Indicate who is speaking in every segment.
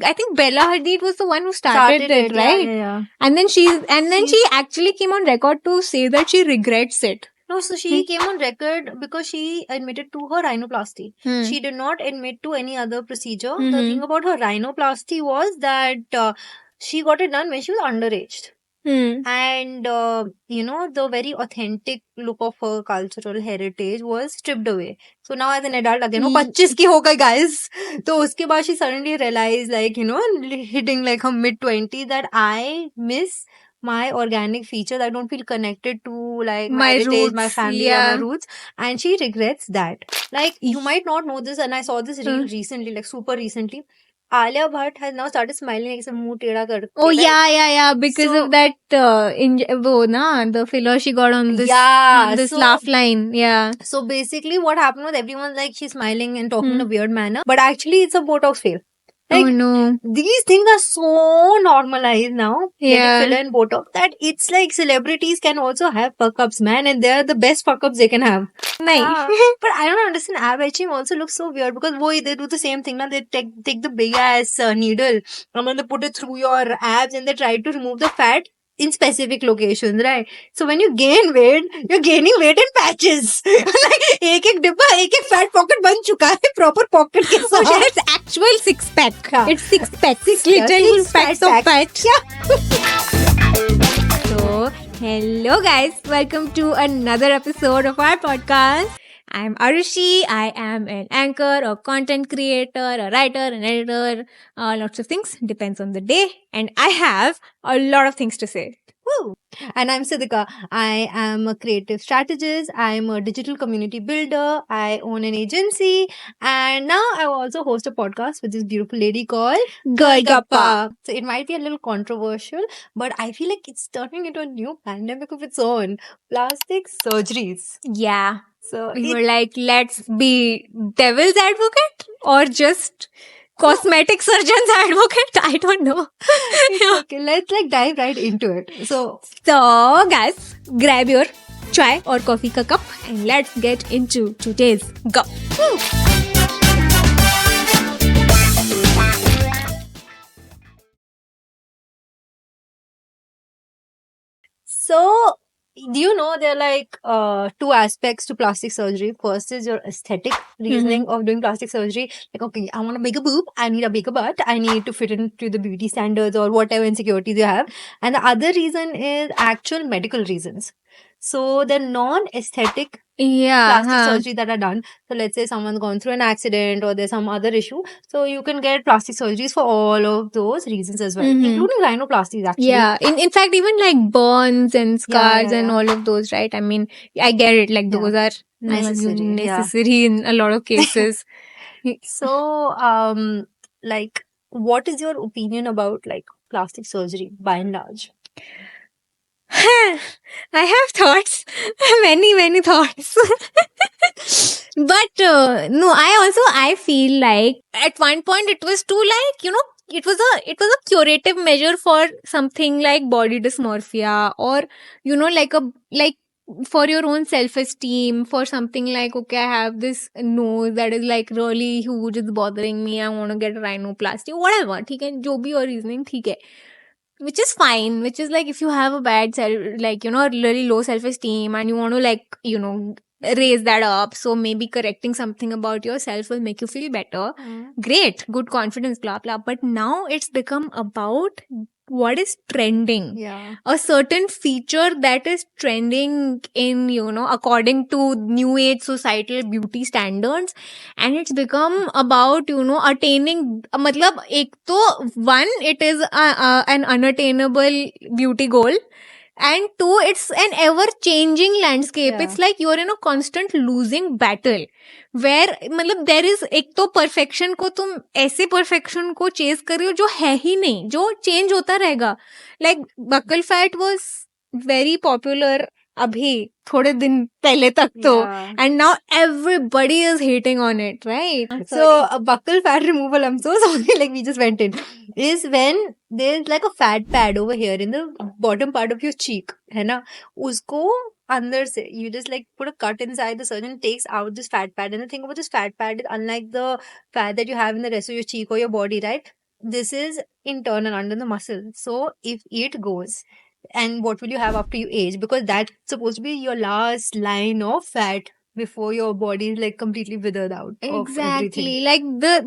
Speaker 1: I think Bella Hadid was the one who started it, right?
Speaker 2: Yeah.
Speaker 1: And then she actually came on record to say that she regrets it.
Speaker 2: No, so she came on record because she admitted to her rhinoplasty. She did not admit to any other procedure. The thing about her rhinoplasty was that she got it done when she was underage. And the very authentic look of her cultural heritage was stripped away. So now as an adult again, 25 की हो गई guys. तो उसके बाद she suddenly realized, like, hitting like her mid-20s, that I miss my organic features. I don't feel connected to like my heritage,
Speaker 1: roots,
Speaker 2: my family, or my roots. And she regrets that. Like, you might not know this, and I saw this reel recently, like super recently. Alia Bhatt has now started smiling like some muh teda karke.
Speaker 1: Oh, yeah. Because of that, the filler she got on this, this laugh line. Yeah.
Speaker 2: So basically, what happened was everyone's like, she's smiling and talking in a weird manner, but actually, it's a Botox fail. Like,
Speaker 1: oh no.
Speaker 2: These things are so normalized now.
Speaker 1: Yeah.
Speaker 2: Filler and Botox, that it's like celebrities can also have fuck ups, man, and they're the best fuck ups they can have.
Speaker 1: Nice.
Speaker 2: But I don't understand. Ab etching also looks so weird because they do the same thing. Now they take the big ass needle and then they put it through your abs and they try to remove the fat in specific locations, right? So when you gain weight, you're gaining weight in patches. Like एक डिब्बा एक fat pocket बन चुका है proper pocket के साथ.
Speaker 1: So it's actual six pack.
Speaker 2: Yeah.
Speaker 1: It's six pack. Six little packs of fat. So hello guys, welcome to another episode of our podcast. I'm Arushi. I am an anchor, a content creator, a writer, an editor, lots of things. Depends on the day. And I have a lot of things to say.
Speaker 2: Woo. And I'm Siddhika. I am a creative strategist. I'm a digital community builder. I own an agency. And now I also host a podcast with this beautiful lady called
Speaker 1: Girl Gappa.
Speaker 2: So it might be a little controversial, but I feel like it's turning into a new pandemic of its own. Plastic surgeries.
Speaker 1: Yeah.
Speaker 2: So
Speaker 1: we were like, let's be devil's advocate or just cosmetic surgeon's advocate. I don't know.
Speaker 2: Okay, let's dive right into it. So
Speaker 1: guys, grab your chai or coffee ka cup and let's get into today's go.
Speaker 2: So, do you know there are two aspects to plastic surgery? First is your aesthetic reasoning of doing plastic surgery. Like, okay, I want a bigger boob, I need a bigger butt, I need to fit into the beauty standards or whatever insecurities you have. And the other reason is actual medical reasons. So, the non-aesthetic plastic surgery that are done. So let's say someone's gone through an accident or there's some other issue. So you can get plastic surgeries for all of those reasons as well, including rhinoplasties actually.
Speaker 1: Yeah. In fact, even like burns and scars and all of those, right? I mean, I get it. Like those are necessary in a lot of cases.
Speaker 2: So, what is your opinion about plastic surgery by and large?
Speaker 1: I have thoughts, many thoughts. But no, I feel like at one point it was too it was a curative measure for something like body dysmorphia or for your own self-esteem, for something like, okay, I have this nose that is like really huge, it's bothering me, I want to get a rhinoplasty, whatever, ठीक है, जो भी your reasoning, ठीक है. Which is fine, which is like if you have a bad really low self-esteem and you want to raise that up, so maybe correcting something about yourself will make you feel better. Great, good confidence, blah blah. But now it's become about what is trending.
Speaker 2: Yeah.
Speaker 1: A certain feature that is trending in, according to new age societal beauty standards. And it's become about, attaining, one, it is an unattainable beauty goal. And two, it's an ever-changing landscape.
Speaker 2: Yeah.
Speaker 1: It's like you're in a constant losing battle. Where, there is, एक तो perfection को तुम ऐसे perfection को chase कर रहे हो जो है ही नहीं, जो change होता रहेगा. Like, buccal fat was very popular abhi, थोड़े दिन पहले तक तो. And now everybody is hating on it, right?
Speaker 2: So, a buccal fat removal, I'm so sorry, we just went in, is when there's like a fat pad over here in the bottom part of your cheek, है ना? उसको अंदर से, you just put a cut inside, the surgeon takes out this fat pad, and the thing about this fat pad is unlike the fat that you have in the rest of your cheek or your body, right? this is internal under the muscle. So if it goes, and what will you have after you age? Because that's supposed to be your last line of fat before your body is like completely withered out of everything.
Speaker 1: Exactly. Like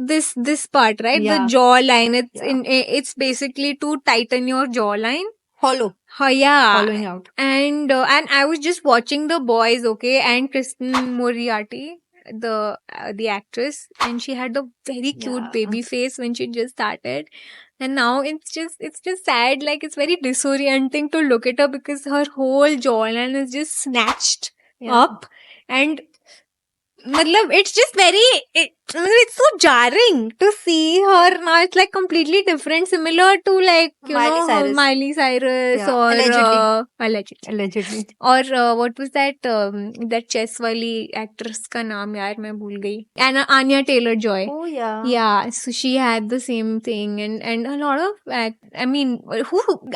Speaker 1: this part, right?
Speaker 2: Yeah.
Speaker 1: The jawline. It's
Speaker 2: Yeah.
Speaker 1: it's basically to tighten your jawline.
Speaker 2: Hollow.
Speaker 1: Yeah.
Speaker 2: Hollowing out.
Speaker 1: And I was just watching The Boys, okay, and Kristen Moriarty, the actress, and she had the very cute
Speaker 2: Yeah.
Speaker 1: baby face when she just started, and now it's just sad. Like, it's very disorienting to look at her because her whole jawline is just snatched
Speaker 2: Yeah.
Speaker 1: up, and it's just it's so jarring to see her now. It's like completely different, similar to like Miley Cyrus
Speaker 2: Yeah,
Speaker 1: or
Speaker 2: allegedly. Allegedly.
Speaker 1: or what was that chess wali actress का नाम यार मैं भूल गई, Anya Taylor-Joy.
Speaker 2: Oh yeah.
Speaker 1: Yeah, so she had the same thing, and a lot of I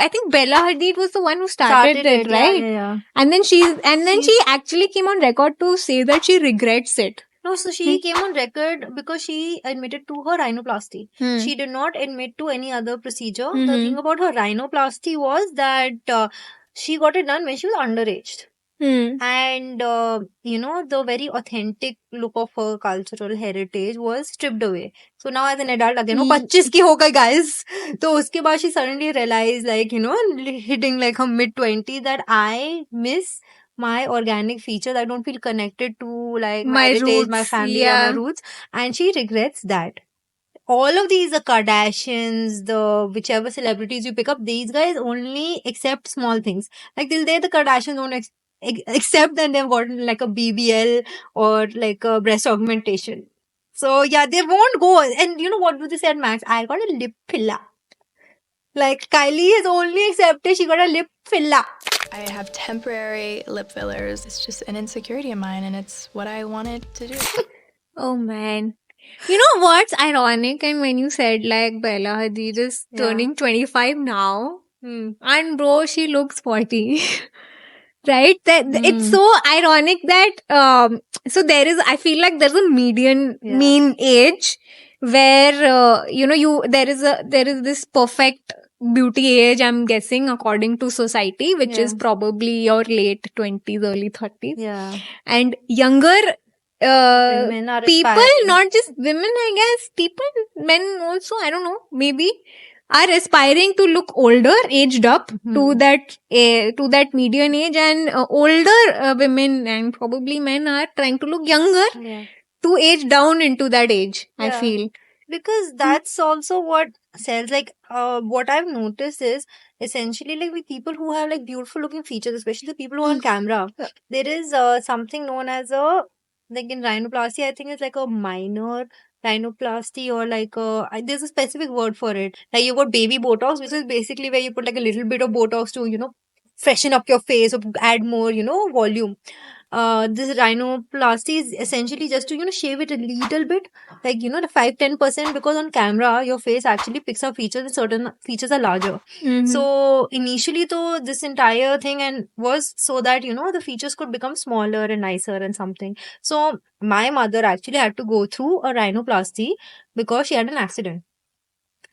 Speaker 1: think Bella Hadid was the one who started it, right?
Speaker 2: Yeah.
Speaker 1: And then she actually came on record to say that she regrets it.
Speaker 2: No, so she came on record because she admitted to her rhinoplasty. She did not admit to any other procedure. The thing about her rhinoplasty was that she got it done when she was underage. And the very authentic look of her cultural heritage was stripped away. So now as an adult again, 25 की हो गई guys. तो उसके बाद she suddenly realized, like, hitting like her mid-20s, that I miss my organic features. I don't feel connected to like my heritage,
Speaker 1: roots,
Speaker 2: my family,
Speaker 1: yeah.
Speaker 2: or my roots. And she regrets that. All of these, the Kardashians, the whichever celebrities you pick up, these guys only accept small things. Like till there, the Kardashians don't except that they've gotten like a BBL or like a breast augmentation. So yeah, they won't go. And you know what do they say at Max? I got a lip filler. Like Kylie has only accepted she got a lip filler.
Speaker 3: I have temporary lip fillers. It's just an insecurity of mine, and it's what I wanted to do.
Speaker 1: Oh man. You know what's ironic? And when you said like Bella Hadid is turning 25 now, and bro, she looks 40. Right? It's so ironic that so there is, I feel like there's a mean age where there is this perfect beauty age, I'm guessing, according to society, which is probably your late 20s, early 30s.
Speaker 2: Yeah.
Speaker 1: And younger
Speaker 2: Women are
Speaker 1: people,
Speaker 2: aspiring.
Speaker 1: not just women, I guess, people, men also, I don't know, maybe, are aspiring to look older, aged up to that median age, and older women and probably men are trying to look younger to age down into that age, I feel.
Speaker 2: Because that's also what sells. Like, what I've noticed is essentially like with people who have like beautiful looking features, especially the people who are on camera, there is something known as like in rhinoplasty, I think it's like a minor rhinoplasty, or like there's a specific word for it. Like you got baby Botox, which is basically where you put like a little bit of Botox to, freshen up your face or add more, volume. This rhinoplasty is essentially just to, shave it a little bit, like, the 5-10%, because on camera, your face actually picks up features and certain features are larger. So initially, though, this entire thing and was so that, the features could become smaller and nicer and something. So my mother actually had to go through a rhinoplasty because she had an accident.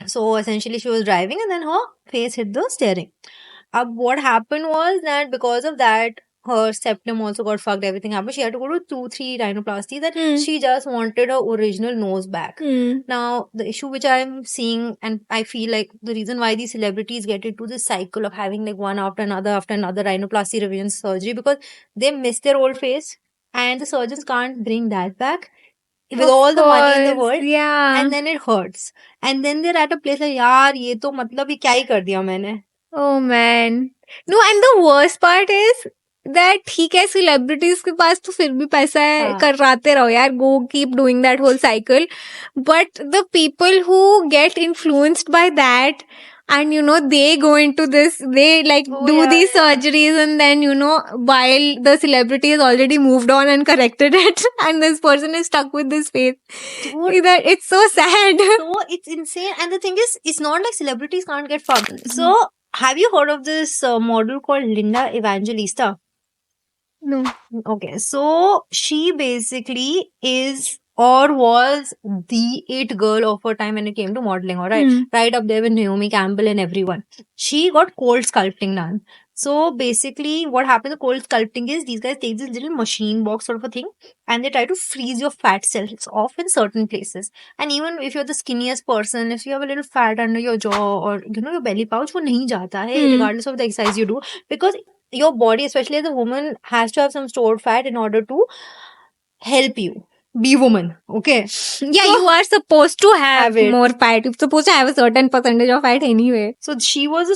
Speaker 2: So essentially, she was driving and then her face hit the steering. What happened was that because of that, her septum also got fucked, everything happened. She had to go to 2-3 rhinoplasty, that she just wanted her original nose back. Now, the issue which I'm seeing, and I feel like the reason why these celebrities get into this cycle of having like one after another rhinoplasty revision surgery, because they miss their old face and the surgeons can't bring that back with all the money in the world.
Speaker 1: Yeah.
Speaker 2: And then it hurts. And then they're at a place like, yaar, ye to matlab ye kya hi kar diya maine.
Speaker 1: Oh man. No, and the worst part is that ठीक है, celebrities के पास तो फिर भी पैसा है, करवाते रहो यार, go keep doing that whole cycle. But the people who get influenced by that, and they go into this, they like these surgeries, and then while the celebrity has already moved on and corrected it, and this person is stuck with this face. It's so sad.
Speaker 2: So it's insane. And the thing is, it's not like celebrities can't get fucked. So have you heard of this model called Linda Evangelista?
Speaker 1: No.
Speaker 2: Okay, so she basically is or was the it girl of her time when it came to modeling, alright? Right up there with Naomi Campbell and everyone. She got cold sculpting done. So basically, what happens with cold sculpting is these guys take this little machine box sort of a thing and they try to freeze your fat cells off in certain places. And even if you're the skinniest person, if you have a little fat under your jaw or your belly pouch, वो नहीं जाता है regardless of the exercise you do, because your body, especially as a woman, has to have some stored fat in order to help you be woman. Okay.
Speaker 1: Yeah, you are supposed to have
Speaker 2: it.
Speaker 1: more fat. You're supposed to have a certain percentage of fat anyway.
Speaker 2: So she was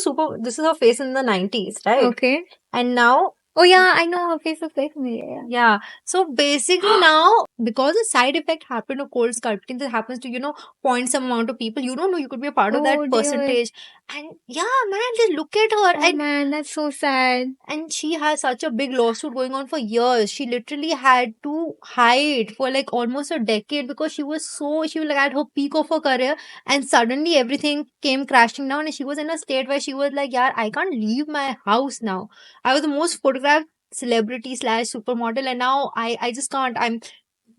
Speaker 2: this is her face in the 90s, right?
Speaker 1: Okay.
Speaker 2: And now,
Speaker 1: Oh yeah, I know her face is like me.
Speaker 2: yeah. So basically now, because a side effect happened of cold sculpting that happens to, point some amount of people, you don't know you could be a part of that
Speaker 1: dear.
Speaker 2: percentage. And yeah, man, just look at her.
Speaker 1: Oh
Speaker 2: and
Speaker 1: man, that's so sad.
Speaker 2: And she has such a big lawsuit going on for years. She literally had to hide for like almost a decade because she was like at her peak of her career, and suddenly everything came crashing down and she was in a state where she was like, yeah, I can't leave my house now. I was the most photographed celebrity / supermodel, and now I just can't. I'm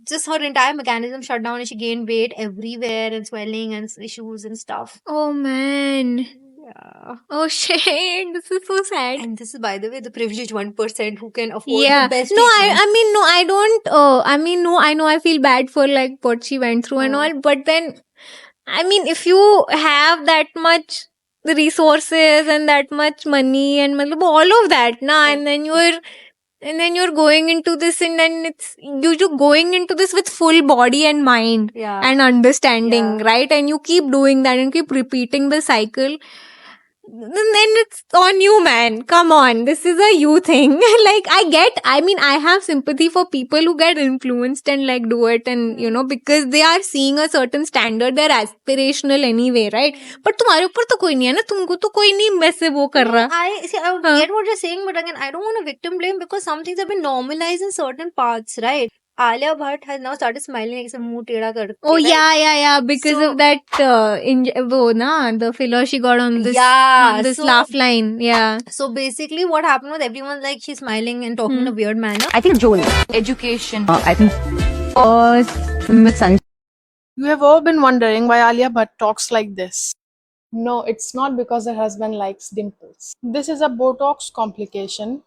Speaker 2: just, her entire mechanism shut down and she gained weight everywhere and swelling and issues and stuff.
Speaker 1: Oh man.
Speaker 2: Yeah.
Speaker 1: Oh shit, this is so sad.
Speaker 2: And this is, by the way, the privileged 1% who can afford
Speaker 1: Yeah.
Speaker 2: the best
Speaker 1: No,
Speaker 2: treatment.
Speaker 1: I mean, no, I don't. I know I feel bad for like what she went through and all, but then, I mean, if you have that much resources and that much money and all of that, and then you're going into this, and then you're going into this with full body and mind and understanding, right? And you keep doing that and keep repeating the cycle. Then it's on you, man. Come on. This is a you thing. Like, I have sympathy for people who get influenced and like do it, and because they are seeing a certain standard, they're aspirational anyway, right? But तुम्हारे ऊपर तो कोई नहीं है ना, तुमको तो कोई नहीं वैसे वो कर रहा.
Speaker 2: I get what you're saying, but again, I don't want to victim blame because some things have been normalized in certain parts, right? Alia Bhatt has now started smiling like some muh teda karke.
Speaker 1: Oh, right? Yeah. Because of that, the filler she got on this, laugh line. Yeah.
Speaker 2: So basically, what happened was everyone's like, she's smiling and talking in a weird manner.
Speaker 4: I think Joel, education. I think with Sanjay.
Speaker 5: You have all been wondering why Alia Bhatt talks like this. No, it's not because her husband likes dimples. This is a Botox complication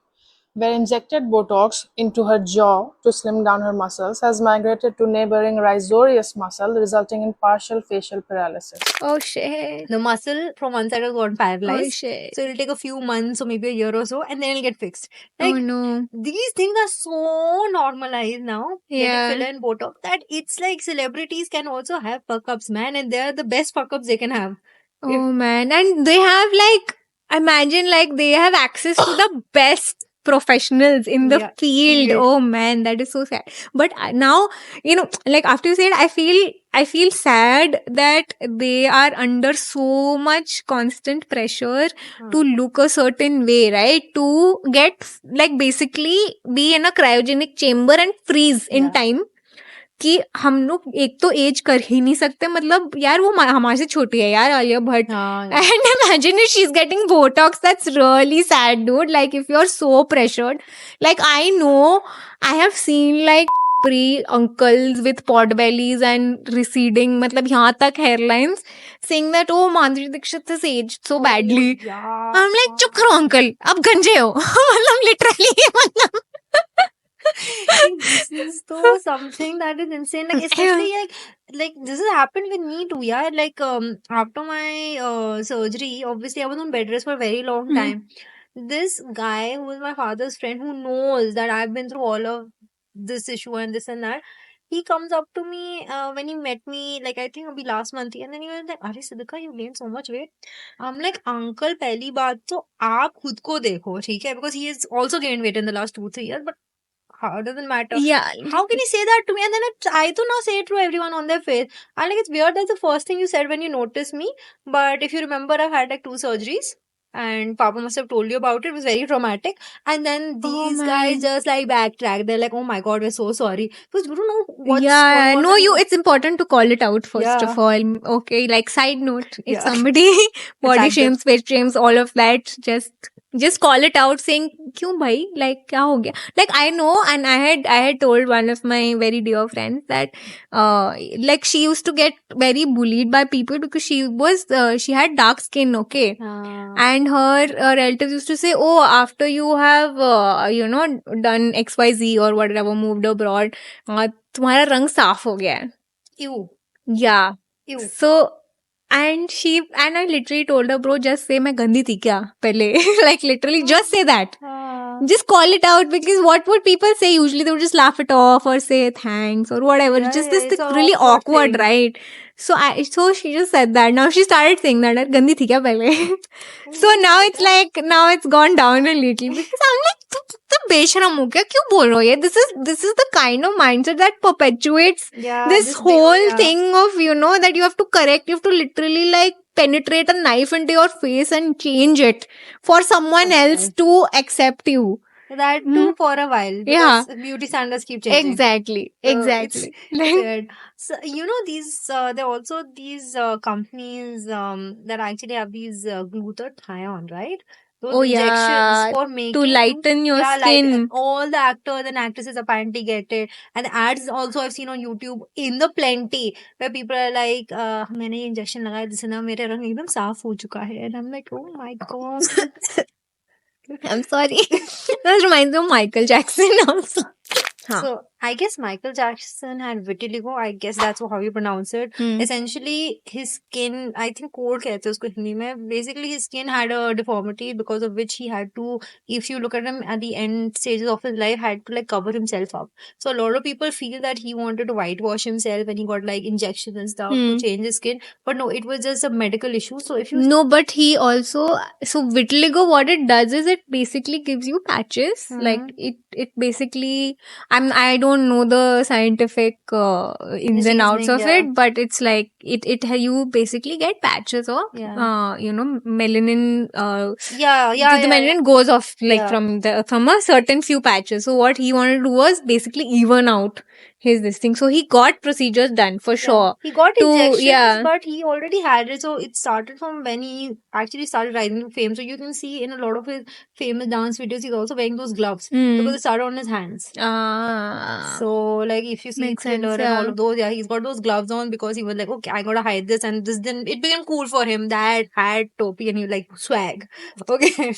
Speaker 5: where injected Botox into her jaw to slim down her muscles has migrated to neighboring rhizorius muscle, resulting in partial facial paralysis.
Speaker 1: Oh shit.
Speaker 2: The muscle from one side has gone paralyzed.
Speaker 1: Oh shit.
Speaker 2: So it'll take a few months or maybe a year or so, and then it'll get fixed. Like,
Speaker 1: oh no.
Speaker 2: These things are so normalized now.
Speaker 1: Yeah.
Speaker 2: Filler and Botox that it's like celebrities can also have fuck-ups, man, and they're the best fuck-ups they can have.
Speaker 1: Oh man. And they have imagine they have access to the best professionals in the field. Oh man, that is so sad. But now, after you said, I feel sad that they are under so much constant pressure to look a certain way, right? To get basically be in a cryogenic chamber and freeze in time. कि हम लोग एक तो as कर ही नहीं सकते, मतलब यार वो हमारे से छोटी है यार Alia Bhatt, and imagine if she is getting Botox. That's really sad dude. Like if you are so pressured, like I know I have seen like pre uncles with pot bellies and receding, मतलब यहाँ तक hairlines, saying that oh Madhuri Dixit is aged so badly. I'm like चुप करो uncle, अब गंजे हो. मतलब literally मतलब
Speaker 2: this is so something that is insane. Like, especially like this has happened with me too. Yeah, like after my surgery, obviously I was on bed rest for a very long time. This guy who is my father's friend, who knows that I've been through all of this issue and this and that, he comes up to me when he met me, like I think abhi last month, and then he was like, "Arey Sidika, you gained so much weight." I'm like, "Uncle, पहली बात तो आप खुद को देखो, ठीक है?" Because he has also gained weight in the last 2-3 years, but how doesn't matter? Yeah. How can you say that to me? And then I to now say it to everyone on their face. And like, it's weird. That's the first thing you said when you noticed me. But if you remember, I've had like 2 surgeries. And Papa must have told you about it. It was very traumatic. And then these guys just like backtrack. They're like, "Oh my God, we're so sorry." Because you don't know what's going on.
Speaker 1: No, it's important to call it out first of all. Okay, like side note, if somebody body shames, weight shames, all of that, just just call it out saying क्यों भाई, like क्या हो गया. Like I know, and I had told one of my very dear friends that like she used to get very bullied by people because she had dark skin, okay. And her relatives used to say, oh, after you have done XYZ or whatever, moved abroad, तुम्हारा रंग साफ हो गया है.
Speaker 2: Ew.
Speaker 1: Yeah.
Speaker 2: Ew.
Speaker 1: So and I literally told her, bro, just say मैं गंदी थी क्या पहले. Like literally just say that. Just call it out, because what would people say? Usually they would just laugh it off or say thanks or whatever.
Speaker 2: Yeah,
Speaker 1: Just
Speaker 2: yeah,
Speaker 1: this
Speaker 2: it's a
Speaker 1: really
Speaker 2: awkward
Speaker 1: awkward,
Speaker 2: thing.
Speaker 1: right? So she just said that. Now she started saying that, गंदी थी क्या पहले. So now it's gone down a little, because I'm like, तू बेशरम हो क्या, क्यों बोल रहे हो ये? This is the kind of mindset that perpetuates this whole thing of, that you have to correct, you have to literally like penetrate a knife into your face and change it for someone else to accept you.
Speaker 2: That too for a while, because beauty standards keep changing.
Speaker 1: Exactly.
Speaker 2: Weird. So these there are also these companies that actually have these glutathione, right? Those injections for making
Speaker 1: to lighten your skin.
Speaker 2: All the actors and actresses apparently get it, and the ads also I've seen on YouTube in the plenty where people are like, मैंने ये injection लगाया जिससे ना मेरे रंग एकदम साफ हो चुका है, and I'm like, oh my god.
Speaker 1: I'm sorry. That reminds me of Michael Jackson also.
Speaker 2: So I guess Michael Jackson had vitiligo. I guess that's how you pronounce it. Essentially, his skin, I think code कहते हैं उसको हिंदी में. Basically, his skin had a deformity because of which he had to, if you look at him at the end stages of his life, had to like cover himself up. So a lot of people feel that he wanted to whitewash himself and he got like injections and stuff to change his skin. But no, it was just a medical issue. So if you
Speaker 1: but he also, so vitiligo, what it does is it basically gives you patches. Like it basically, I don't know the scientific ins and outs of it, but it's like you basically get patches of melanin. The melanin goes off like from a certain few patches. So what he wanted to do was basically even out this thing. So he got procedures done for sure.
Speaker 2: He got injections, but he already had it. So it started from when he actually started rising to fame. So you can see in a lot of his famous dance videos, he's also wearing those gloves because it started on his hands. So like if you see Thriller and all of those, he's got those gloves on because he was like, okay, I gotta hide this, and this then it became cool for him. That hat, topi, and he like swag. Okay.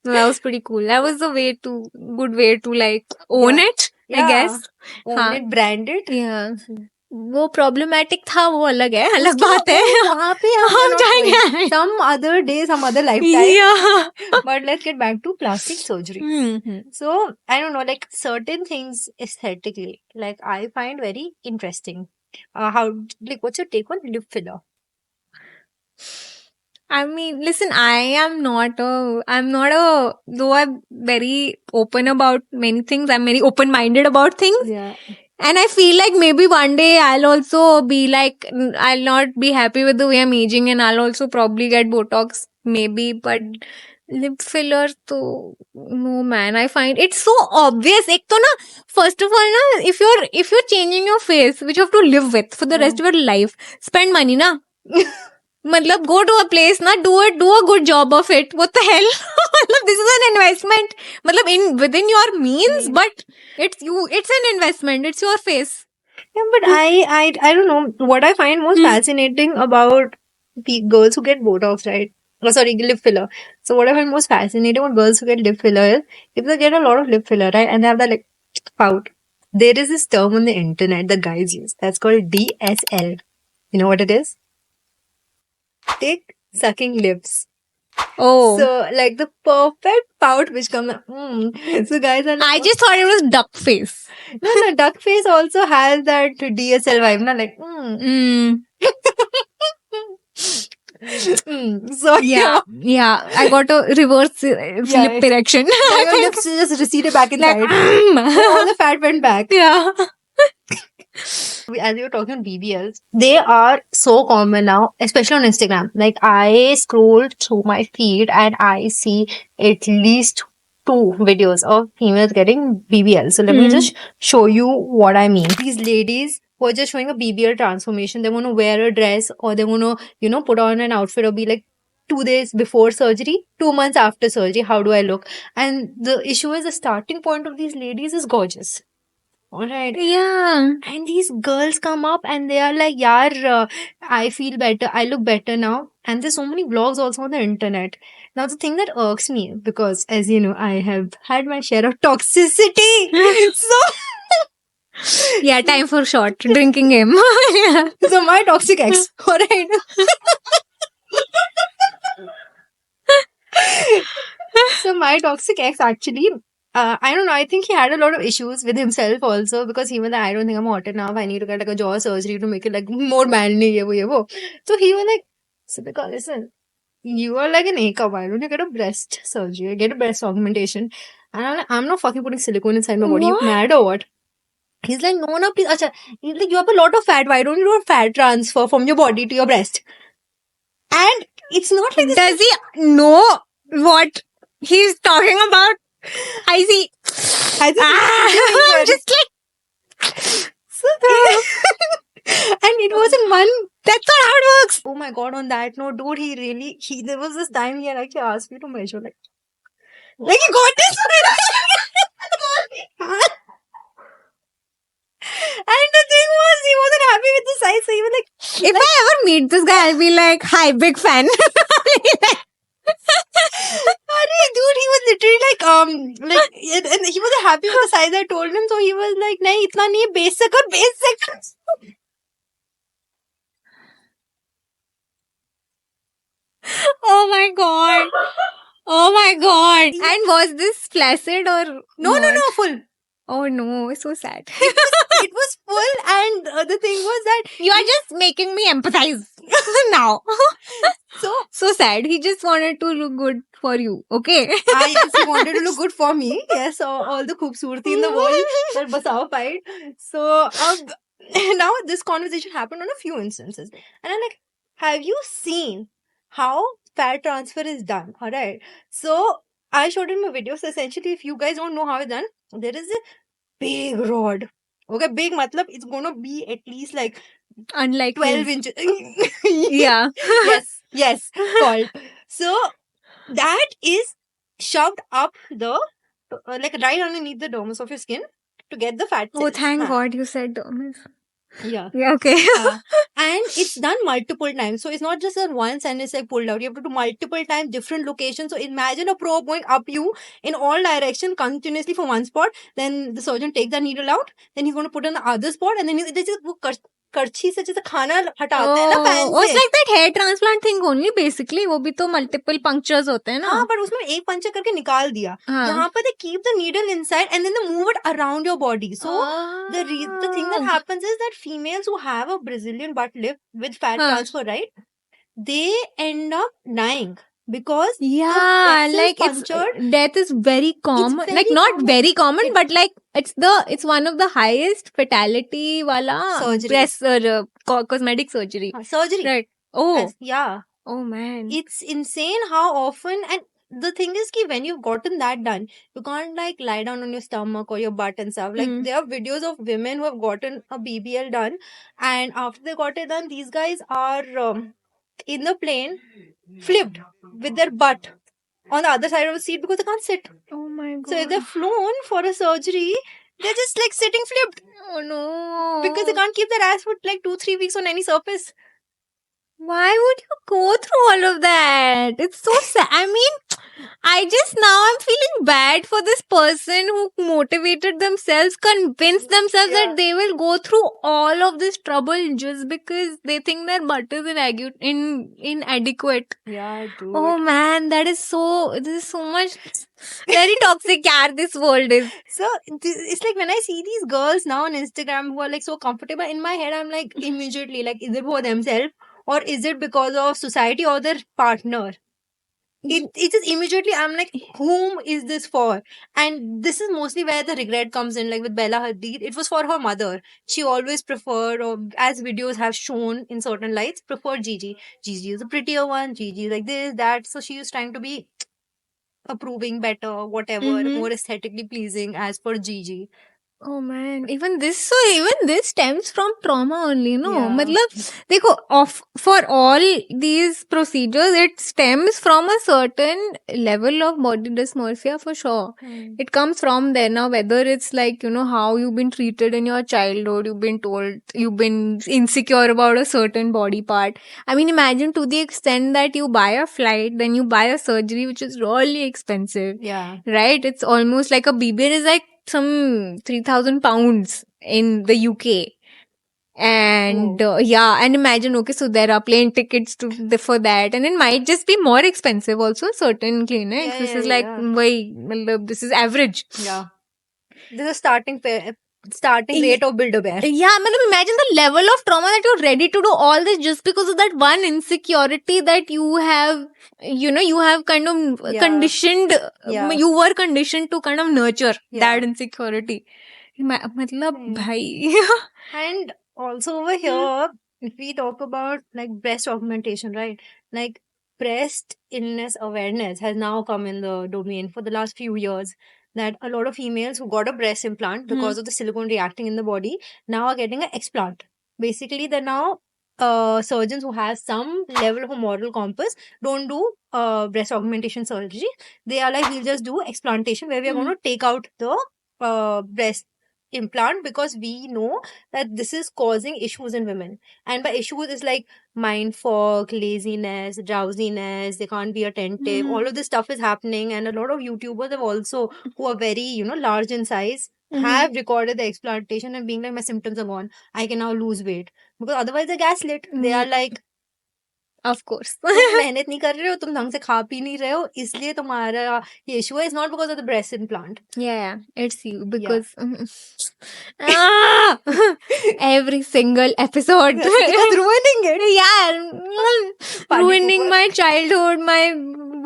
Speaker 1: No, that was pretty cool. That was good way to like own it. I guess.
Speaker 2: Own it, brand it.
Speaker 1: Yeah. वो problematic था, वो अलग है, अलग बात है.
Speaker 2: वहाँ पे हम जाएंगे. Some other day, some other lifetime.
Speaker 1: Yeah.
Speaker 2: But let's get back to plastic surgery. So I don't know, like certain things aesthetically, like I find very interesting. What's your take on lip filler?
Speaker 1: I mean, listen, I'm not though I'm very open about many things, I'm very open-minded about things.
Speaker 2: Yeah.
Speaker 1: And I feel like maybe one day I'll also be like, I'll not be happy with the way I'm aging and I'll also probably get Botox, maybe, but lip filler, no man, I find it's so obvious. First of all, if you're changing your face, which you have to live with for the rest of your life, spend money, na. Matlab, go to a place, do a good job of it. What the hell? This is an investment. Within your means, but it's an investment. It's your face.
Speaker 2: Yeah, but I don't know. What I find most fascinating about the girls who get Botox, right? Oh, sorry, lip filler. So what I find most fascinating about girls who get lip filler is if they get a lot of lip filler, right, and they have that like pout. There is this term on the internet that guys use. That's called DSL. You know what it is? Dick sucking lips.
Speaker 1: Oh.
Speaker 2: So, like the perfect pout which comes up. So, guys are like,
Speaker 1: I just thought it was duck face.
Speaker 2: No, duck face also has that DSL vibe. Na? Like, So,
Speaker 1: yeah. I got a reverse lip direction.
Speaker 2: Your lips just receded back inside. All the fat went back.
Speaker 1: Yeah.
Speaker 2: As you were talking on BBLs, they are so common now, especially on Instagram. Like I scroll through my feed and I see at least 2 videos of females getting BBL. So let me just show you what I mean. These ladies who are just showing a BBL transformation, they want to wear a dress or they want to, put on an outfit or be like 2 days before surgery, 2 months after surgery, how do I look? And the issue is the starting point of these ladies is gorgeous. Alright.
Speaker 1: Yeah.
Speaker 2: And these girls come up and they are like, yaar, I feel better, I look better now. And there's so many vlogs also on the internet. Now, the thing that irks me, because as you know, I have had my share of toxicity.
Speaker 1: Yeah, time for short drinking game. Yeah.
Speaker 2: So my toxic ex, alright. So my toxic ex actually, I don't know, I think he had a lot of issues with himself also, because he was like, I don't think I'm hot enough, I need to get like a jaw surgery to make it like more manly, ye wo. So he was like, Sipika, listen, you are like an A-cup, why don't you get a breast surgery, get a breast augmentation? And I'm like, I'm not fucking putting silicone inside my body, you
Speaker 1: What?
Speaker 2: mad or what? He's like, no, please. Acha. He's like, you have a lot of fat. Why don't you do a fat transfer from your body to your breast? And it's not like this.
Speaker 1: Does he know what he's talking about? I see.
Speaker 2: I think
Speaker 1: I'm just like,
Speaker 2: and it wasn't one.
Speaker 1: that's not how it works.
Speaker 2: Oh my god! On that note, dude, there was this time he had actually asked me to measure like he got this. And the thing was, he wasn't happy with the size, so he was like,
Speaker 1: If I ever meet this guy, I'll be like, hi, big fan.
Speaker 2: Arey, dude, he was literally and he wasn't happy with the size I told him, so he was like, nahi, itna nahi, basic or basic.
Speaker 1: Oh my god. Oh my god. And was this flaccid or
Speaker 2: No,
Speaker 1: not?
Speaker 2: full.
Speaker 1: Oh no, so sad.
Speaker 2: It was full, and the thing was that
Speaker 1: You are just making me empathize now. So sad. He just wanted to look good for you. Okay.
Speaker 2: yes, he wanted to look good for me. Yes, all the khoobsurti in the world that Basav fight. So now this conversation happened on a few instances, and I'm like, have you seen how fat transfer is done? All right. So I showed him a video. So essentially, if you guys don't know how it's done, there is a big rod. Okay, big matlab it's gonna be at least like
Speaker 1: Unlike
Speaker 2: 12
Speaker 1: his.
Speaker 2: inches.
Speaker 1: Yeah.
Speaker 2: yes, called. So that is shoved up the like right underneath the dermis of your skin to get the fat
Speaker 1: Oh,
Speaker 2: cells.
Speaker 1: thank
Speaker 2: Huh.
Speaker 1: God you said dermis.
Speaker 2: Yeah.
Speaker 1: Yeah, okay.
Speaker 2: And it's done multiple times. So it's not just done once and it's like pulled out. You have to do multiple times, different locations. So imagine a probe going up you in all direction continuously from one spot. Then the surgeon takes the needle out. Then he's going to put it on the other spot. And then they just करछी से जैसे खाना हटाते हैं ना pan
Speaker 1: Oh, it's
Speaker 2: से
Speaker 1: like that hair transplant thing only basically. वो भी तो multiple punctures होते हैं ना.
Speaker 2: हाँ but उसमें एक पंचर करके निकाल दिया
Speaker 1: हाँ.
Speaker 2: यहाँ पर they keep the needle inside and then they move it around your body. So the thing that happens is that females who have a Brazilian butt lift with fat
Speaker 1: Huh.
Speaker 2: transfer, right, they end up dying because
Speaker 1: Yeah,
Speaker 2: the
Speaker 1: like
Speaker 2: vessel
Speaker 1: it's
Speaker 2: punctured.
Speaker 1: death is very common.
Speaker 2: very
Speaker 1: Like not
Speaker 2: common.
Speaker 1: very common, but like it's one of the highest fatality wala
Speaker 2: Surgery.
Speaker 1: breast cosmetic surgery.
Speaker 2: Surgery.
Speaker 1: Right. Oh.
Speaker 2: Yes, yeah.
Speaker 1: Oh man.
Speaker 2: It's insane how often, and the thing is ki when you've gotten that done, you can't like lie down on your stomach or your butt and stuff. Like
Speaker 1: Hmm.
Speaker 2: there are videos of women who have gotten a BBL done, and after they got it done, these guys are in the plane flipped with their butt on the other side of the seat because they can't sit.
Speaker 1: Oh my god.
Speaker 2: So if they're flown for a surgery, they're just like sitting flipped
Speaker 1: Oh no.
Speaker 2: because they can't keep their ass for like 2-3 weeks on any surface.
Speaker 1: Why would you go through all of that? It's so sad. I mean, I'm feeling bad for this person who motivated themselves, convinced themselves
Speaker 2: Yeah.
Speaker 1: that they will go through all of this trouble just because they think their butt is inadequate.
Speaker 2: Yeah, dude.
Speaker 1: Oh man, this is so much very toxic, yaar, this world is.
Speaker 2: So it's like when I see these girls now on Instagram who are like so comfortable, in my head I'm like immediately like, is it for themselves or is it because of society or their partner? It just immediately I'm like, whom is this for? And this is mostly where the regret comes in. Like with Bella Hadid, it was for her mother. She always preferred, or as videos have shown in certain lights, preferred Gigi. Gigi is a prettier one. Gigi is like this, that. So she was trying to be approving better, whatever,
Speaker 1: Mhm.
Speaker 2: more aesthetically pleasing as per Gigi.
Speaker 1: Oh man, even this stems from trauma only, no?
Speaker 2: Yeah.
Speaker 1: मतलब देखो, for all these procedures, it stems from a certain level of body dysmorphia for sure. It comes from there. Now, whether it's like, how you've been treated in your childhood, you've been told, you've been insecure about a certain body part. I mean, imagine to the extent that you buy a flight, then you buy a surgery, which is really expensive.
Speaker 2: Yeah.
Speaker 1: Right? It's almost like a BBL is like some 3,000 pounds in the UK. And and imagine, okay, so there are plane tickets for that, and it might just be more expensive also, certain clinics.
Speaker 2: Yeah,
Speaker 1: This
Speaker 2: yeah,
Speaker 1: is like,
Speaker 2: yeah.
Speaker 1: this is average.
Speaker 2: Yeah. This is starting rate of Build-A-Bear.
Speaker 1: Yeah, imagine the level of trauma that you're ready to do all this just because of that one insecurity that you have, you have kind of conditioned, you were conditioned to kind of nurture that insecurity. Matlab, bhai.
Speaker 2: And also over here, if we talk about like breast augmentation, right? Like breast illness awareness has now come in the domain for the last few years. That a lot of females who got a breast implant because of the silicone reacting in the body now are getting an explant. Basically, they're now surgeons who have some level of a moral compass don't do breast augmentation surgery. They are like, we'll just do explantation where we are going to take out the breast implant because we know that this is causing issues in women. And by issues is like mind fog, laziness, drowsiness, they can't be attentive. All of this stuff is happening, and a lot of YouTubers have also, who are very, large in size, have recorded the explantation and being like, my symptoms are gone, I can now lose weight. Because otherwise they're gaslit. They are like,
Speaker 1: of course.
Speaker 2: तुम मेहनत नहीं कर रहे हो, तुम ढंग से खा पी नहीं रहे हो, इसलिए तुम्हारा ये issue है. It's not because of the breast implant.
Speaker 1: Yeah, it's you because every single episode
Speaker 2: Because ruining it.
Speaker 1: Yeah, ruining my childhood, my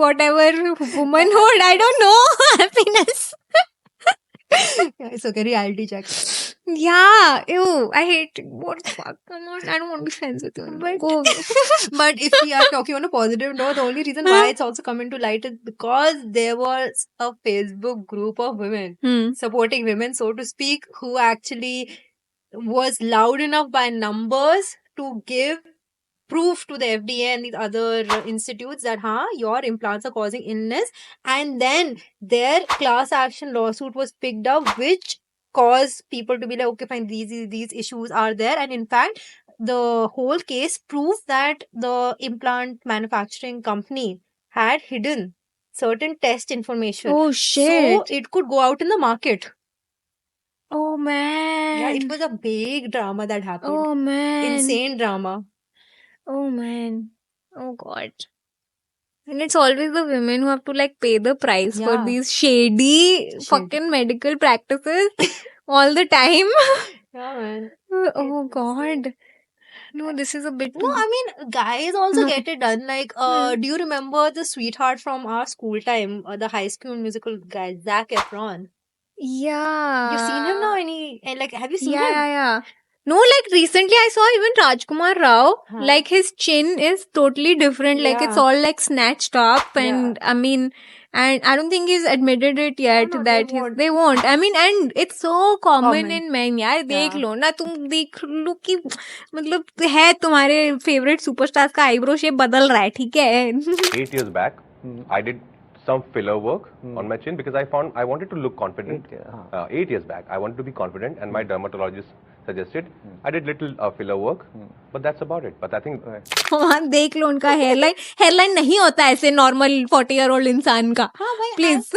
Speaker 1: whatever womanhood. I don't know. Happiness.
Speaker 2: Yeah, it's okay. Reality check.
Speaker 1: Yeah, ew, I hate it. What the fuck? Come on, I don't want to be friends with you.
Speaker 2: But-
Speaker 1: Go away.
Speaker 2: But if we are talking on a positive note, the only reason why it's also coming to light is because there was a Facebook group of women supporting women, so to speak, who actually was loud enough by numbers to give proof to the FDA and these other institutes that your implants are causing illness. And then their class action lawsuit was picked up, which caused people to be like, okay, fine, these issues are there. And in fact, the whole case proved that the implant manufacturing company had hidden certain test information.
Speaker 1: Oh
Speaker 2: So
Speaker 1: shit.
Speaker 2: it could go out in the market.
Speaker 1: Oh man.
Speaker 2: Yeah, it was a big drama that happened.
Speaker 1: Oh man.
Speaker 2: Insane drama.
Speaker 1: Oh man. Oh god. And it's always the women who have to like pay the price for
Speaker 2: Yeah.
Speaker 1: these shady fucking medical practices all the time.
Speaker 2: Yeah, man.
Speaker 1: Oh god. No, this is a bit
Speaker 2: No, I mean, guys also get it done. Like, do you remember the sweetheart from our school time, the High School Musical guy, Zac Efron?
Speaker 1: Yeah.
Speaker 2: You've seen him now? Have you seen him?
Speaker 1: Yeah. No, like recently I saw even Rajkumar Rao.
Speaker 2: Huh.
Speaker 1: Like his chin is totally different. Like it's
Speaker 2: Yeah.
Speaker 1: all like snatched up, and I mean, and I don't think he's admitted it yet
Speaker 2: No,
Speaker 1: that
Speaker 2: they won't.
Speaker 1: they won't. I mean, and it's so common
Speaker 2: Common.
Speaker 1: in men. यार देख
Speaker 2: Yeah.
Speaker 1: लो ना, तुम देख लो कि मतलब है तुम्हारे favourite superstars का आईब्रो शेप बदल रहा है, ठीक है?
Speaker 6: 8 years back, I did some filler work on my chin because I wanted to look confident. 8 years back, I wanted to be confident, and my dermatologist suggested I did little filler work, but that's about it. But I think
Speaker 1: हाँ, देख लो उनका hairline नहीं होता ऐसे normal 40-year-old इंसान का.
Speaker 2: हाँ भाई,
Speaker 1: Please.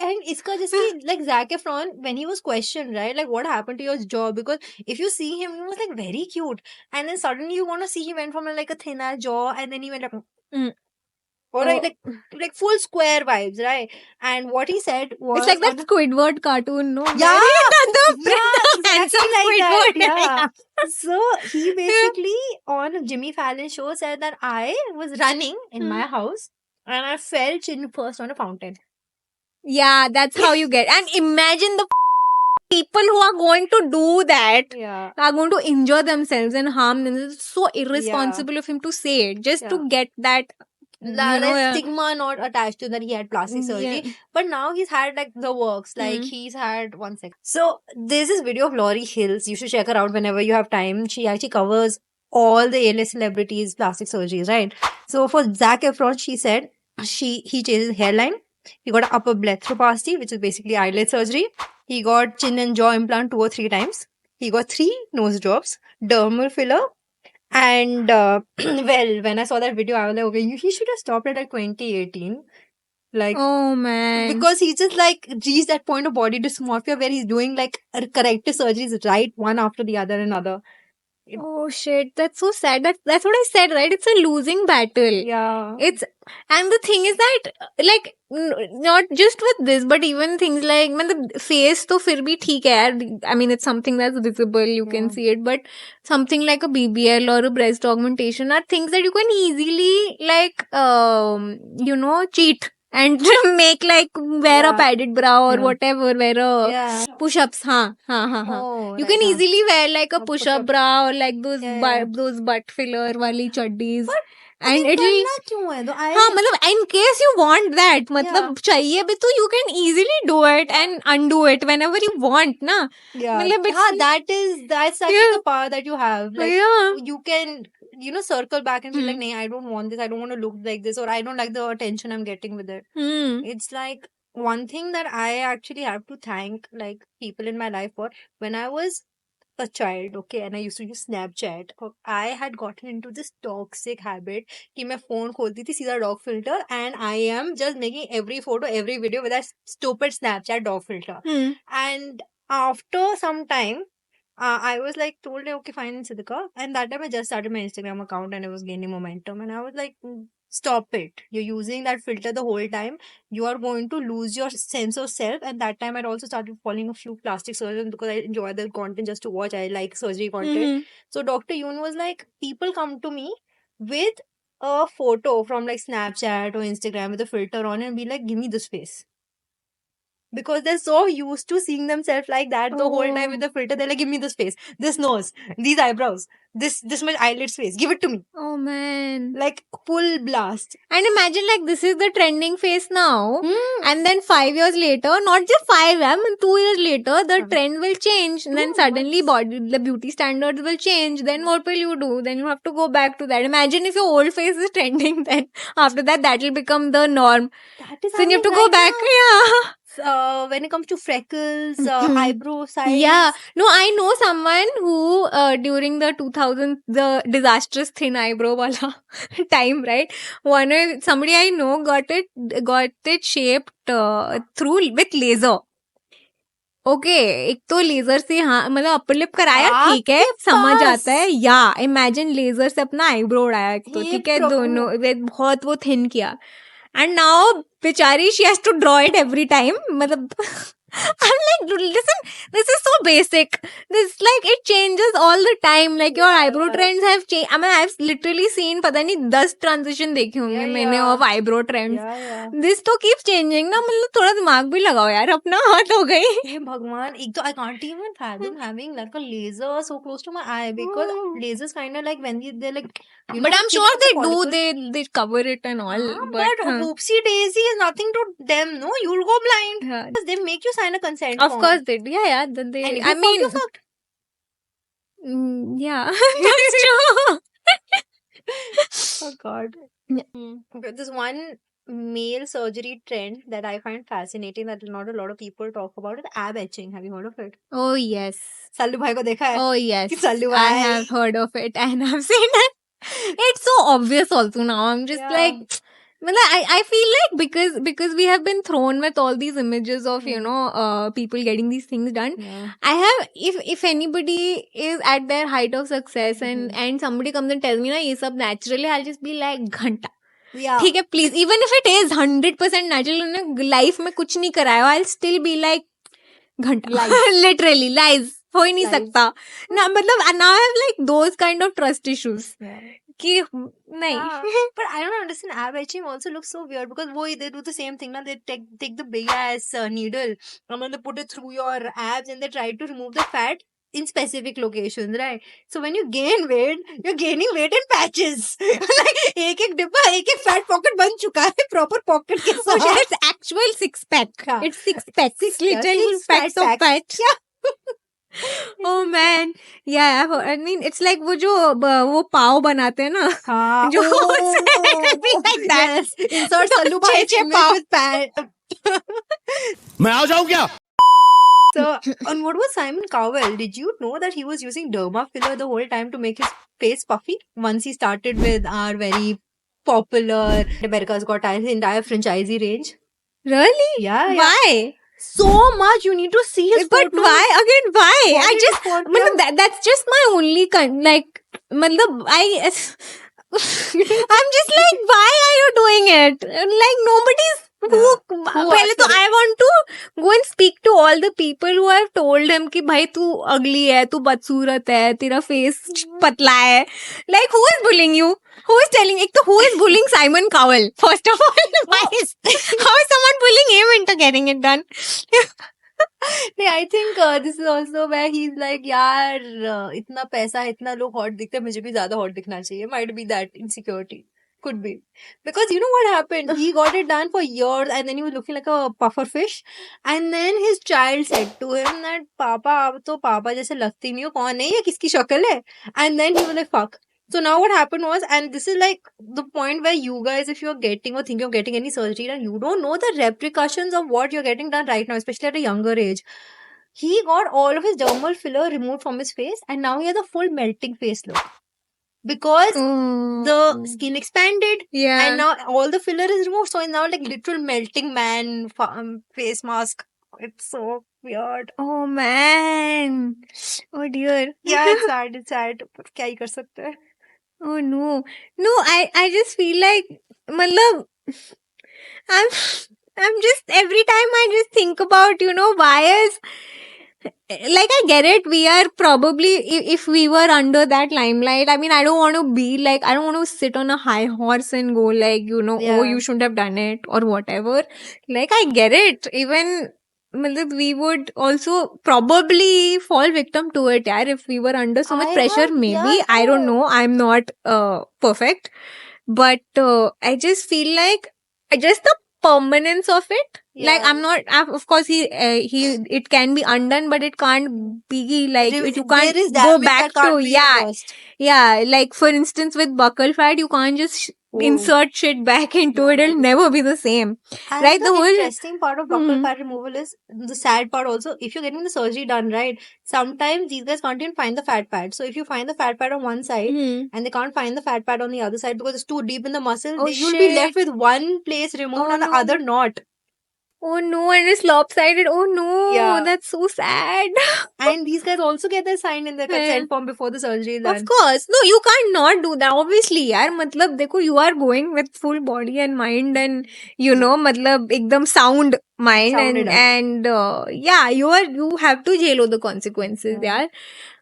Speaker 2: And iska just like Zac Efron, when he was questioned, right, like what happened to your jaw? Because if you see him, he was like very cute, and then suddenly you want to see he went from like a thinner jaw, and then he went like, or like full square vibes, right? And what he said was,
Speaker 1: It's like that Squidward cartoon, no?
Speaker 2: Yeah,
Speaker 1: The handsome
Speaker 2: exactly like
Speaker 1: Squidward.
Speaker 2: that, yeah. So he basically on Jimmy Fallon show said that I was running in my house and I fell chin first on a fountain.
Speaker 1: Yeah, that's how you get. And imagine the people who are going to do that
Speaker 2: Yeah.
Speaker 1: are going to injure themselves and harm themselves. It's so irresponsible of him to say it just to get that
Speaker 2: stigma not attached to that he had plastic surgery.
Speaker 1: Yeah.
Speaker 2: But now he's had like the works. Like he's had 1 second. So there's this video of Laurie Hills. You should check her out whenever you have time. She actually covers all the A-list celebrities' plastic surgeries, right? So for Zac Efron, she said he changed his hairline. He got an upper blepharoplasty, which is basically eyelid surgery. He got chin and jaw implant 2 or 3 times. He got 3 nose jobs, dermal filler, and well, when I saw that video, I was like, okay, he should have stopped it at 2018. Like,
Speaker 1: Oh man.
Speaker 2: because he just like reached that point of body dysmorphia where he's doing like corrective surgeries right one after the other and other.
Speaker 1: Oh shit, that's so sad. That's what I said, right? It's a losing battle.
Speaker 2: Yeah.
Speaker 1: And the thing is that, like, not just with this, but even things like, the face to fir bhi theek hai yaar. I mean, it's something that's visible, you can see it, but something like a BBL or a breast augmentation are things that you can easily, like, cheat and make, like, wear a padded bra or whatever, wear a push-ups.
Speaker 2: Oh,
Speaker 1: You
Speaker 2: right,
Speaker 1: can
Speaker 2: huh.
Speaker 1: easily wear like a
Speaker 2: A
Speaker 1: push-up
Speaker 2: push-up.
Speaker 1: bra or like those
Speaker 2: Yeah.
Speaker 1: those butt filler wali chaddis.
Speaker 2: And
Speaker 1: And it'll
Speaker 2: करना क्यों है? तो
Speaker 1: हाँ मतलब in case you want that मतलब चाहिए भी तो you can easily do it and undo it whenever you want ना
Speaker 2: yeah,
Speaker 1: मतलब it's
Speaker 2: that's actually
Speaker 1: Yeah.
Speaker 2: the power that you have. Like,
Speaker 1: yeah
Speaker 2: you can, circle back and be like, "Nay, I don't want this. I don't want to look like this, or I don't like the attention I'm getting with it." It's like one thing that I actually have to thank like people in my life for. When I was a child, okay, and I used to use Snapchat, I had gotten into this toxic habit कि मैं phone खोलती थी सीधा dog filter and I am just making every photo, every video with that stupid Snapchat dog filter. And after some time, I was like told, okay, fine, Siddhika. And that time I just started my Instagram account and it was gaining momentum. And I was like, stop it. You're using that filter the whole time. You are going to lose your sense of self. And that time I'd also started following a few plastic surgeons because I enjoy the content just to watch. I like surgery content. So Dr. Yoon was like, people come to me with a photo from like Snapchat or Instagram with a filter on and be like, give me this face. Because they're so used to seeing themselves like that the whole time with the filter. They're like, give me this face, this nose, these eyebrows, this much eyelid space. Give it to me.
Speaker 1: oh man
Speaker 2: Like full blast.
Speaker 1: and imagine like this is the trending face now and then 5 years later not just 5 and 2 years later the trend will change and then suddenly the beauty standards will change. Then what will you do? Then you have to go back to that. Imagine if your old face is trending, then after that will become the norm.
Speaker 2: That is
Speaker 1: So you have to
Speaker 2: how
Speaker 1: go
Speaker 2: it
Speaker 1: back.
Speaker 2: right
Speaker 1: Yeah.
Speaker 2: now. When it comes to freckles, eyebrow size.
Speaker 1: Yeah. No, I know someone who during the 2000s, the disastrous thin eyebrow wala time, right? Somebody I know got it shaped through with laser. Okay एक तो laser से हाँ मतलब upper lip कराया ठीक है समझ आता है या इमेजिन लेजर से अपना आईब्रो उड़ाया एक तो ठीक है दोनों बहुत वो थिन किया एंड नाउ बेचारी she has to draw it every time मतलब I'm like, listen, this is so basic. This like it changes all the time. Like your eyebrow trends have changed. I mean, I've literally seen पता नहीं 10 transition देखे होंगे मैंने of eyebrow trends. This तो keeps changing ना मतलब थोड़ा दिमाग भी लगाओ यार अपना हाथ हो गई.
Speaker 2: हे भगवान एक तो I can't even fathom having like a laser so close to my eye because lasers kind of like when they're like.
Speaker 1: But I'm sure they do. They cover it and all.
Speaker 2: But whoopsie daisy is nothing to them. No, you'll go blind. Because they make you sign a consent
Speaker 1: Of
Speaker 2: form.
Speaker 1: course they do. Yeah. Then they.
Speaker 2: And if
Speaker 1: I
Speaker 2: you
Speaker 1: mean.
Speaker 2: fuck, you fucked.
Speaker 1: Yeah, that's true.
Speaker 2: Oh God. But there's one male surgery trend that I find fascinating that not a lot of people talk about is ab etching. Have you heard of it?
Speaker 1: Oh yes.
Speaker 2: Sallu bhai ko dekha hai?
Speaker 1: Oh yes.
Speaker 2: Sallu
Speaker 1: I
Speaker 2: bhai.
Speaker 1: have heard of it and I've seen it. It's so obvious also now. I'm just like, I feel like because we have been thrown with all these images of people getting these things done. I have if anybody is at their height of success and somebody comes and tells me na ye sab naturally, I'll just be like घंटा.
Speaker 2: Yeah.
Speaker 1: ठीक है please, even if it is 100% natural, उन्होंने life में कुछ नहीं कराया, I'll still be like घंटा. Literally lies. हो ही नहीं सकता ना मतलब now I have like those kind of trust issues कि नहीं.
Speaker 2: But I don't understand, ab etching also looks so weird because they do the same thing now. They take the big ass needle and then they put it through your abs and they try to remove the fat. in specific locations, right? So when you gain weight, you're gaining weight in patches. Like एक डिब्बा एक fat pocket बन चुका है proper pocket के
Speaker 1: Oh shit,
Speaker 2: साथ.
Speaker 1: it's actual six pack.
Speaker 2: Yeah.
Speaker 1: It's six packs.
Speaker 2: Yeah,
Speaker 1: Literally
Speaker 2: six
Speaker 1: packs of
Speaker 2: fat
Speaker 1: fat. Oh man. Yeah, I mean, it's like वो जो वो पाव बनाते हैं ना.
Speaker 2: हाँ.
Speaker 1: जो exactly like that.
Speaker 2: Yes. Insert Sallu Bhai's
Speaker 1: छे
Speaker 2: image
Speaker 1: पाव.
Speaker 2: with pant.
Speaker 7: मैं आ जाऊं क्या?
Speaker 2: So, and what was Simon Cowell? Did you know that he was using derma filler the whole time to make his face puffy? Once he started with our very popular America's Got Talent entire franchisee range.
Speaker 1: Really?
Speaker 2: Yeah, yeah.
Speaker 1: Why?
Speaker 2: So much you need to see his
Speaker 1: But
Speaker 2: photos.
Speaker 1: why? Again, why?
Speaker 2: What
Speaker 1: I
Speaker 2: is
Speaker 1: just,
Speaker 2: his photo?
Speaker 1: मतलब that's just my only like, मतलब I'm just like, why are you doing it? Like nobody's पहले तो I want to go and speak to all the people who have told him कि भाई तू ugly है, तू बदसूरत है, तेरा face पतला है. Like who is bullying you? Who is telling? एक तो who is bullying Simon Cowell? First of all, how is someone bullying him into getting it done?
Speaker 2: नहीं, I think this is also where he's like, यार इतना पैसा है, इतना लोग hot दिखते हैं, मुझे भी ज्यादा hot दिखना चाहिए. Might be that insecurity. Could be. Because you know what happened? He got it done for years and then he was looking like a puffer fish. And then his child said to him that, पापा आप तो पापा जैसे लगती नहीं हो, कौन है ये, किसकी शक्ल है? And then he was like, fuck. So now what happened was, and this is like the point where you guys, if you're getting or thinking of getting any surgery done, you don't know the repercussions of what you're getting done right now, especially at a younger age. He got all of his dermal filler removed from his face and now he has a full melting face look. Because the skin expanded
Speaker 1: Yeah.
Speaker 2: and now all the filler is removed. So it's now like literal melting man face mask. It's so weird.
Speaker 1: Oh man. Oh dear.
Speaker 2: Yeah, it's sad. It's sad. But क्या ही कर सकते हैं?
Speaker 1: Oh no. No, I just feel like matlab I'm just every time I just think about, why is like I get it, we are probably if we were under that limelight, I mean I don't want to be like, I don't want to sit on a high horse and go like,
Speaker 2: Yeah.
Speaker 1: oh you shouldn't have done it or whatever. Like I get it. Even matlab, we would also probably fall victim to it, yaar, if we were under so much pressure. Maybe, I don't know, I'm not perfect, but I just feel like just the permanence of it. Like
Speaker 2: Yeah.
Speaker 1: I'm not. Of course, it can be undone, but it can't be like you can't
Speaker 2: There is
Speaker 1: go
Speaker 2: damage
Speaker 1: back
Speaker 2: that can't
Speaker 1: to
Speaker 2: be
Speaker 1: yeah.
Speaker 2: reversed.
Speaker 1: Yeah, like for instance, with buccal fat, you can't just insert shit back into it. It'll never be the same.
Speaker 2: And
Speaker 1: Right,
Speaker 2: the
Speaker 1: the whole-
Speaker 2: interesting part of buccal fat removal is the sad part also. If you're getting the surgery done right, sometimes these guys can't even find the fat pad. So if you find the fat pad on one side
Speaker 1: Mhm.
Speaker 2: and they can't find the fat pad on the other side because it's too deep in the muscle,
Speaker 1: Oh,
Speaker 2: you'll be
Speaker 1: shit.
Speaker 2: left with one place removed
Speaker 1: Oh,
Speaker 2: and the
Speaker 1: no.
Speaker 2: other not.
Speaker 1: Oh no, and it's lopsided. Oh no,
Speaker 2: Yeah.
Speaker 1: that's so sad.
Speaker 2: And these guys also get their sign in their consent form before the surgery is done.
Speaker 1: Of course. No, you can't not do that. Obviously, yaar. Matlab, dekho, you are going with full body and mind and, matlab, ekdam sound mind.
Speaker 2: Sounded
Speaker 1: And yeah, you have to jail the consequences, yaar.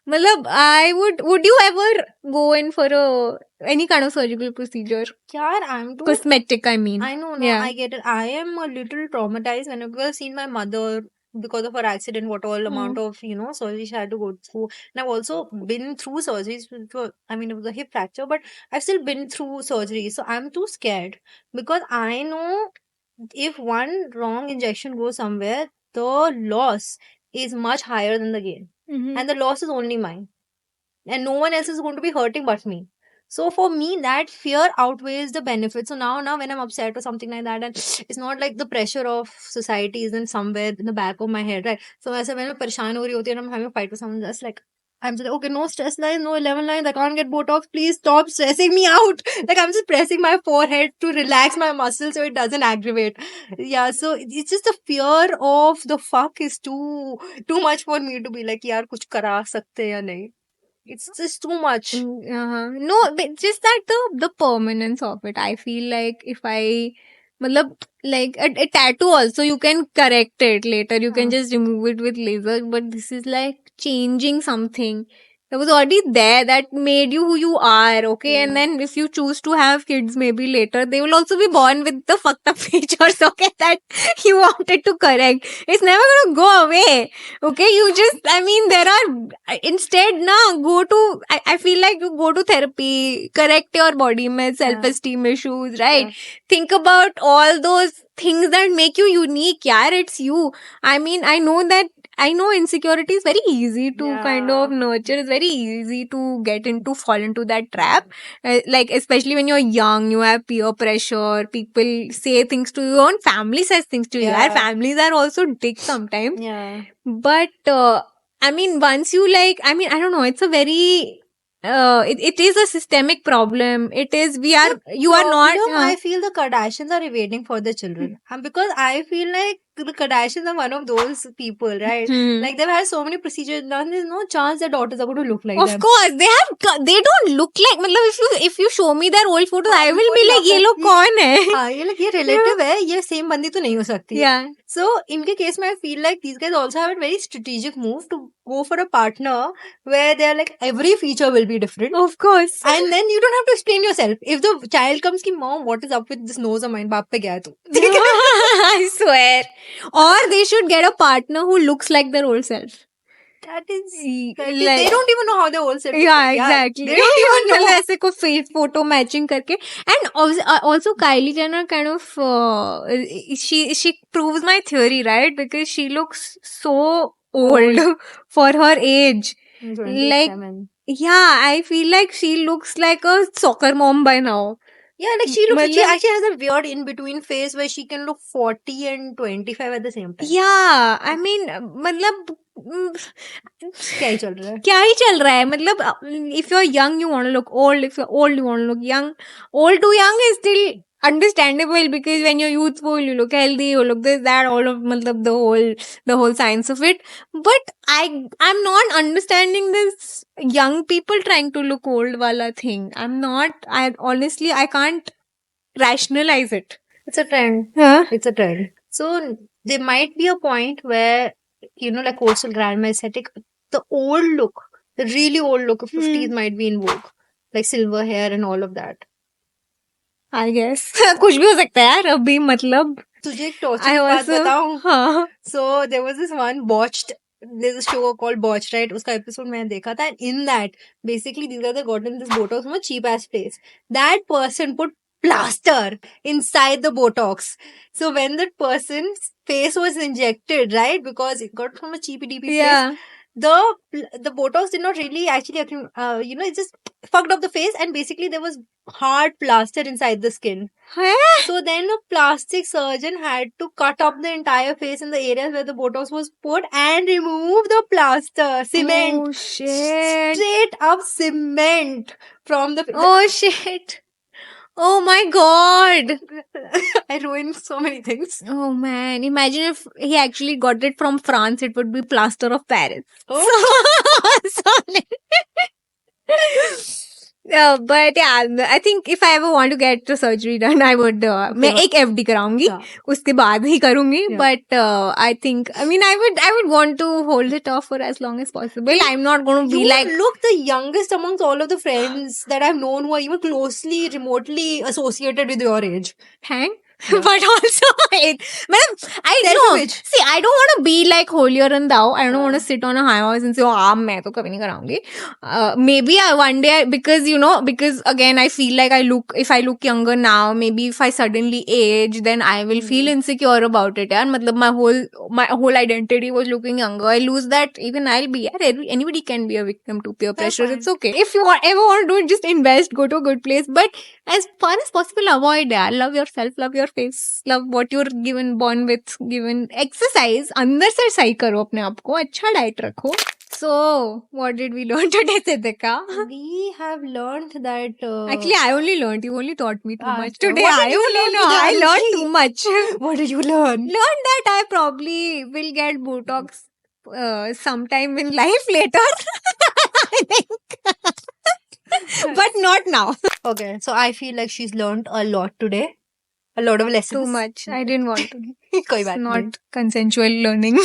Speaker 1: Matlab, would you ever go in for any kind of surgical procedure?
Speaker 2: Yeah, I'm too.
Speaker 1: Cosmetic, I mean.
Speaker 2: I know, no,
Speaker 1: Yeah.
Speaker 2: I get it. I am a little traumatized whenever I've seen my mother because of her accident, what all amount of, surgery she had to go through. And I've also been through surgeries. It was a hip fracture, but I've still been through surgery. So I'm too scared because I know if one wrong injection goes somewhere, the loss is much higher than the gain.
Speaker 1: Mhm.
Speaker 2: And the loss is only mine. And no one else is going to be hurting but me. So for me, that fear outweighs the benefit. So now when I'm upset or something like that, and it's not like the pressure of society isn't somewhere in the back of my head, right? So when I'm pareshan ho rahi hoti and I'm having a fight with someone, just like, I'm just like, okay, no stress lines, no 11 lines, I can't get Botox, please stop stressing me out. Like I'm just pressing my forehead to relax my muscles so it doesn't aggravate. Yeah, so it's just the fear of the fuck is too much for me to be like, yaar, kuch kara sakte ya nahi. It's just too much.
Speaker 1: No, but just that the permanence of it. I feel like if I, matlab, like a tattoo also, you can correct it later. You can just remove it with laser. But this is like changing something. That was already there, that made you who you are, okay? And then if you choose to have kids maybe later, they will also be born with the fucked up features, okay, that you wanted to correct. It's never gonna go away, okay? You just, I mean, there are, instead, I feel like you go to therapy, correct your body image, self-esteem issues, right? Think about all those things that make you unique, yaar, it's you. I mean, I know insecurity is very easy to kind of nurture. It's very easy to fall into that trap. Like, especially when you're young, you have peer pressure. People say things to you. Your own family says things to you. Our families are also dicks sometimes.
Speaker 2: Yeah.
Speaker 1: But, I mean, once you I don't know. It's a very, it is a systemic problem. It is,
Speaker 2: I feel the Kardashians are evading for the children. Because I feel like the Kardashians are one of those people, right? Like, they've had so many procedures done. There's no chance their daughters are going to look like them.
Speaker 1: Of course, they don't look like, if you show me their old photos, I will be like, ये लोग कौन है?
Speaker 2: ये like, ये relative है, ये same बंदी तो नहीं हो सकती.
Speaker 1: Yeah.
Speaker 2: So, in the case, I feel like these guys also have a very strategic move to go for a partner where they're like, every feature will be different.
Speaker 1: Of course.
Speaker 2: And then you don't have to explain yourself. If the child comes, ki, Mom, what is up with this nose of mine? Baap pe gaya tu.
Speaker 1: I swear. Or they should get a partner who looks like their old self.
Speaker 2: That is,
Speaker 1: Like-
Speaker 2: they don't even know how their old self
Speaker 1: Yeah,
Speaker 2: looks like.
Speaker 1: exactly.
Speaker 2: They don't even know.
Speaker 1: ऐसे कोई face photo matching करके. And also Kylie Jenner kind of, she proves my theory, right? Because she looks so old for her age. Like,
Speaker 2: 27.
Speaker 1: yeah, I feel like she looks like a soccer mom by now.
Speaker 2: Yeah, like she
Speaker 1: Matlab-
Speaker 2: actually has a weird in-between phase where she can look 40 and 25 at the same time.
Speaker 1: Yeah, I mean, मतलब
Speaker 2: क्या ही चल रहा है?
Speaker 1: क्या ही चल रहा है? मतलब, if you're young, you want to look old. If you're old, you want to look young. Old to young is still understandable because when you're youthful, you look healthy, you look this, that, all of मतलब the whole science of it. But I'm not understanding this young people trying to look old wala thing. Honestly, I can't rationalize it.
Speaker 2: It's a trend.
Speaker 1: Huh?
Speaker 2: It's a trend. So there might be a point where, like coastal grandma aesthetic, the old look, the really old look of 50s might be in vogue. Like silver hair and all of that.
Speaker 1: I guess. कुछ भी हो सकता है यार अभी मतलब.
Speaker 2: तुझे एक torture बात बताऊं?
Speaker 1: हाँ.
Speaker 2: So there was this one there's a show called Botched, right? उसका episode मैंने देखा था, and in that, basically these guys have gotten this Botox from a cheap ass place. That person put plaster inside the Botox. So when that person's face was injected, right? Because it got from a cheapy DP place. The Botox did not really actually, it just fucked up the face, and basically there was hard plaster inside the skin. So then a plastic surgeon had to cut up the entire face in the areas where the Botox was put and remove the plaster. Cement.
Speaker 1: Oh shit.
Speaker 2: Straight up cement from the face.
Speaker 1: Oh shit. Oh my god.
Speaker 2: I ruined so many things.
Speaker 1: Oh man. Imagine if he actually got it from France, it would be plaster of Paris.
Speaker 2: Oh.
Speaker 1: Sorry. But yeah, I think if I ever want to get the surgery done, I would, मैं एक FD कराऊंगी, उसके बाद ही करूंगी. But I think, I would want to hold it off for as long as possible. I'm not going to be like,
Speaker 2: look the youngest amongst all of the friends that I've known who are even closely, remotely associated with your age.
Speaker 1: Thanks. But also, I
Speaker 2: Self-image.
Speaker 1: See, I don't want to be like holier than thou. I don't want to sit on a high horse and say, मैं तो कभी नहीं कराऊंगी. Maybe one day, because again, I feel like if I look younger now, maybe if I suddenly age, then I will feel insecure about it. यार, मतलब my whole identity was looking younger. I lose that, even I'll be, anybody can be a victim to peer pressure. It's okay. If you ever want to do it, just invest, go to a good place. But as far as possible, avoid it. Love yourself, love your face, love what you're born with, given. Exercise, अंदर से सही करो अपने आप को, अच्छा diet रखो. So, what did we learn today, Siddhika?
Speaker 2: We have learned that...
Speaker 1: Actually, I only learned. You only taught me too much today.
Speaker 2: What did you learn
Speaker 1: I
Speaker 2: today?
Speaker 1: learned too much.
Speaker 2: What did you learn?
Speaker 1: Learned that I probably will get Botox sometime in life later. I think. But not now.
Speaker 2: Okay, so I feel like she's learned a lot today. A lot of lessons.
Speaker 1: Too much. I didn't want to.
Speaker 2: कोई बात नहीं.
Speaker 1: Not consensual learning.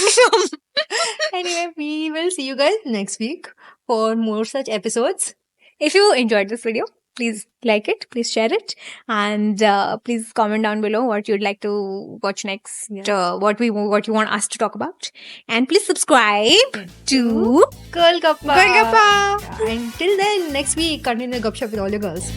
Speaker 2: Anyway, we will see you guys next week for more such episodes.
Speaker 1: If you enjoyed this video, please like it, please share it, and please comment down below what you'd like to watch next, what you want us to talk about, and please subscribe to
Speaker 2: Girl Gappa.
Speaker 1: Girl Gappa.
Speaker 2: Until then, next week, continue the gupshup with all your girls.